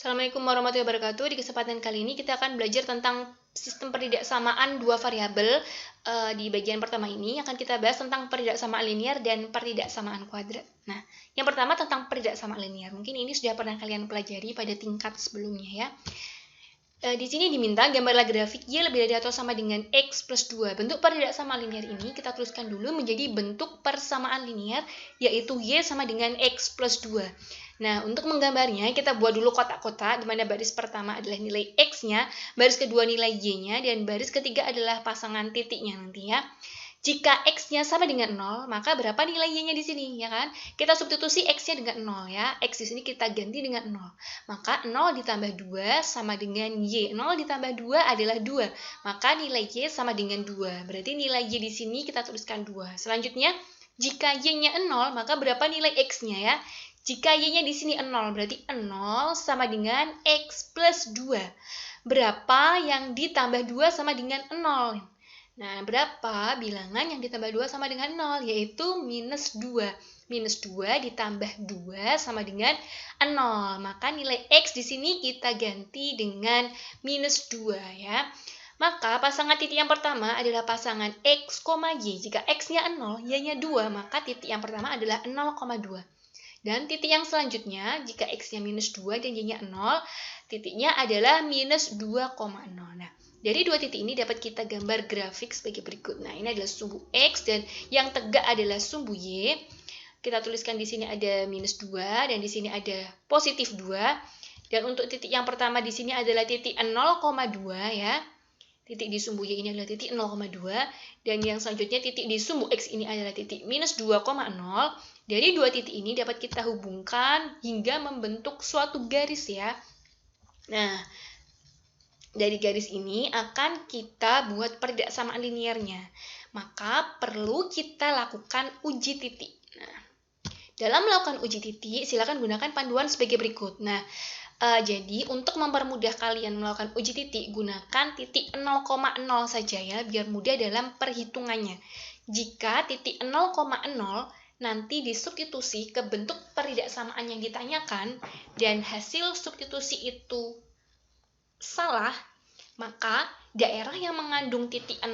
Assalamualaikum warahmatullahi wabarakatuh. Di kesempatan kali ini kita akan belajar tentang sistem pertidaksamaan dua variabel. Di bagian pertama ini akan kita bahas tentang pertidaksamaan linear dan pertidaksamaan kuadrat. Nah, yang pertama tentang pertidaksamaan linear. Mungkin ini sudah pernah kalian pelajari pada tingkat sebelumnya ya. Di sini diminta gambarlah grafik Y lebih dari atau sama dengan X plus 2. Bentuk pertidaksamaan linear ini kita tuliskan dulu menjadi bentuk persamaan linear, yaitu Y sama dengan X plus 2. Nah, untuk menggambarnya, kita buat dulu kotak-kotak, di mana baris pertama adalah nilai X-nya, baris kedua nilai Y-nya, dan baris ketiga adalah pasangan titiknya nanti ya. Jika X-nya sama dengan 0, maka berapa nilai Y-nya di sini, ya kan? Kita substitusi X-nya dengan 0 ya. X di sini kita ganti dengan 0. Maka 0 ditambah 2 sama dengan Y. 0 ditambah 2 adalah 2. Maka nilai Y sama dengan 2. Berarti nilai Y di sini kita tuliskan 2. Selanjutnya, jika Y-nya 0, maka berapa nilai X-nya ya? Jika Y-nya di sini 0, berarti 0 sama dengan X plus 2. Berapa yang ditambah 2 sama dengan 0? Nah, berapa bilangan yang ditambah 2 sama dengan 0? Yaitu minus 2. Minus 2 ditambah 2 sama dengan 0. Maka nilai X di sini kita ganti dengan minus 2 ya. Maka pasangan titik yang pertama adalah pasangan X, Y. Jika X-nya 0, Y-nya 2, maka titik yang pertama adalah 0,2. Dan titik yang selanjutnya, jika X-nya minus 2 dan Y-nya 0, titiknya adalah minus 2,0. Nah, dari dua titik ini dapat kita gambar grafik sebagai berikut. Nah, ini adalah sumbu X dan yang tegak adalah sumbu Y. Kita tuliskan di sini ada minus 2 dan di sini ada positif 2. Dan untuk titik yang pertama di sini adalah titik 0,2 ya. Titik di sumbu Y ini adalah titik 0,2. Dan yang selanjutnya titik di sumbu X ini adalah titik minus 2,0. Dari dua titik ini dapat kita hubungkan hingga membentuk suatu garis ya. Nah, dari garis ini akan kita buat pertidaksamaan linearnya. Maka perlu kita lakukan uji titik. Nah, dalam melakukan uji titik, silakan gunakan panduan sebagai berikut. Nah, jadi untuk mempermudah kalian melakukan uji titik, gunakan titik 0,0 saja ya, biar mudah dalam perhitungannya. Jika titik 0,0 nanti disubstitusi ke bentuk pertidaksamaan yang ditanyakan dan hasil substitusi itu salah, maka daerah yang mengandung titik 0,0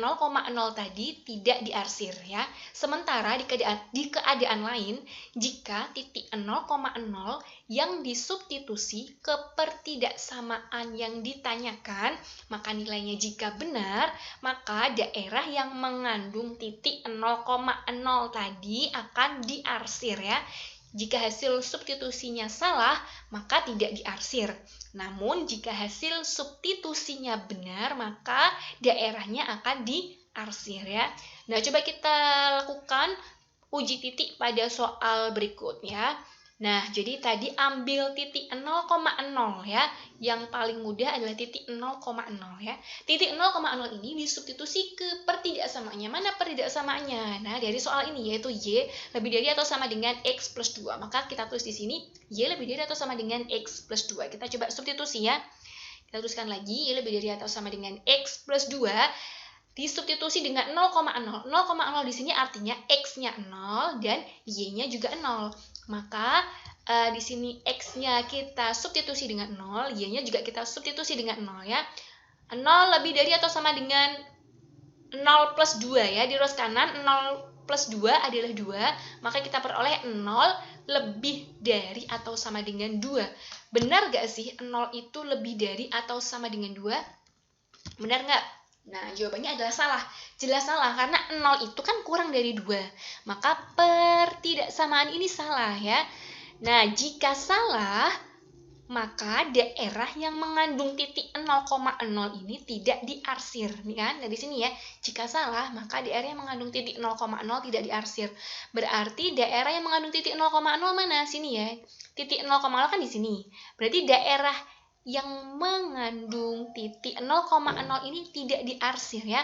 tadi tidak diarsir ya. Sementara di keadaan lain, jika titik 0,0 yang disubstitusi ke pertidaksamaan yang ditanyakan, maka nilainya jika benar, maka daerah yang mengandung titik 0,0 tadi akan diarsir ya. Jika hasil substitusinya salah, maka tidak diarsir. Namun, jika hasil substitusinya benar, maka daerahnya akan diarsir ya. Nah, coba kita lakukan uji titik pada soal berikut ya. Nah, jadi tadi ambil titik 0,0 ya. Yang paling mudah adalah titik 0,0 ya. Titik 0,0 ini disubstitusi ke pertidaksamaannya. Mana pertidaksamaannya? Nah, dari soal ini yaitu Y lebih dari atau sama dengan X plus 2. Maka kita tulis di sini Y lebih dari atau sama dengan X plus 2. Kita coba substitusi ya. Kita tuliskan lagi Y lebih dari atau sama dengan X plus 2. Disubstitusi dengan 0,0. 0,0 di sini artinya X-nya 0 dan Y-nya juga 0. Maka di sini X-nya kita substitusi dengan 0, Y-nya juga kita substitusi dengan 0 ya. 0 lebih dari atau sama dengan 0 plus 2 ya. Di ruas kanan 0 plus 2 adalah 2, maka kita peroleh 0 lebih dari atau sama dengan 2. Benar gak sih 0 itu lebih dari atau sama dengan 2? Benar nggak? Nah, jawabannya adalah salah. Jelas salah, karena 0 itu kan kurang dari 2. Maka pertidaksamaan ini salah ya. Nah, jika salah, maka daerah yang mengandung titik 0,0 ini tidak diarsir. Nih kan, dari sini ya. Jika salah, maka daerah yang mengandung titik 0,0 tidak diarsir. Berarti daerah yang mengandung titik 0,0 mana? Sini ya. Titik 0,0 kan di sini. Berarti daerah yang mengandung titik 0,0 ini tidak diarsir ya.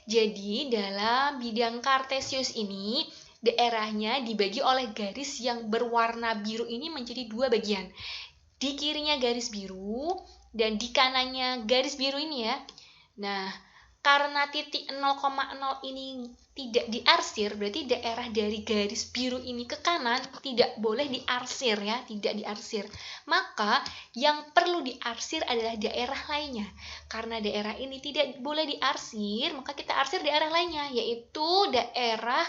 Jadi dalam bidang kartesius ini daerahnya dibagi oleh garis yang berwarna biru ini menjadi dua bagian. Di kirinya garis biru dan di kanannya garis biru ini ya. Nah, karena titik 0,0 ini tidak diarsir, berarti daerah dari garis biru ini ke kanan tidak boleh diarsir ya, tidak diarsir. Maka yang perlu diarsir adalah daerah lainnya. Karena daerah ini tidak boleh diarsir, maka kita arsir daerah lainnya, yaitu daerah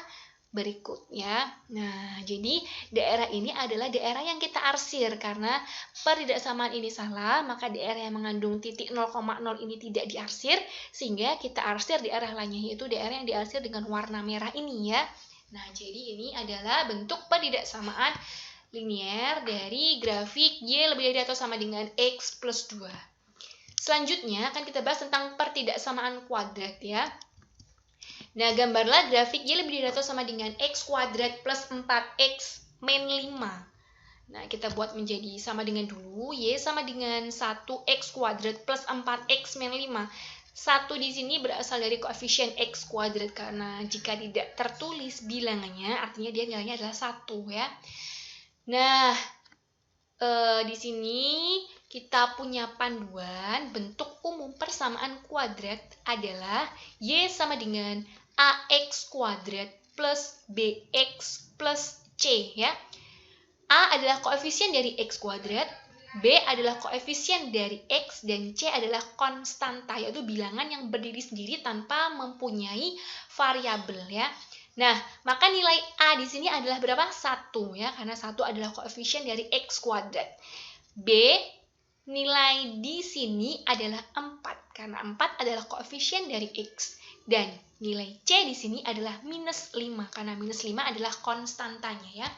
berikutnya. Nah, jadi daerah ini adalah daerah yang kita arsir karena peridaksamaan ini salah, maka daerah yang mengandung titik 0,0 ini tidak diarsir, sehingga kita arsir daerah lainnya, yaitu daerah yang diarsir dengan warna merah ini ya. Nah, jadi ini adalah bentuk peridaksamaan linier dari grafik Y lebih dari atau sama dengan X plus 2. Selanjutnya akan kita bahas tentang pertidaksamaan kuadrat ya. Nah, gambarlah grafik Y lebih dari atau sama dengan X kuadrat plus 4X min 5. Nah, kita buat menjadi sama dengan dulu. Y sama dengan 1X kuadrat plus 4X min 5. 1 di sini berasal dari koefisien X kuadrat, karena jika tidak tertulis bilangannya, artinya dia nilainya adalah 1 ya. Nah, di sini kita punya panduan bentuk umum persamaan kuadrat adalah Y sama dengan AX kuadrat plus BX plus C ya. A adalah koefisien dari X kuadrat, B adalah koefisien dari X, dan C adalah konstanta, yaitu bilangan yang berdiri sendiri tanpa mempunyai variabel ya. Nah, maka nilai A di sini adalah berapa? 1 ya, karena 1 adalah koefisien dari X kuadrat. B, nilai di sini adalah 4, karena 4 adalah koefisien dari X. Dan nilai C di sini adalah minus 5, karena minus 5 adalah konstantanya ya.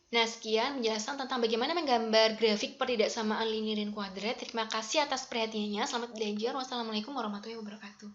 Nah, sekian penjelasan tentang bagaimana menggambar grafik pertidaksamaan linier dan kuadrat. Terima kasih atas perhatiannya. Selamat belajar. Wassalamualaikum warahmatullahi wabarakatuh.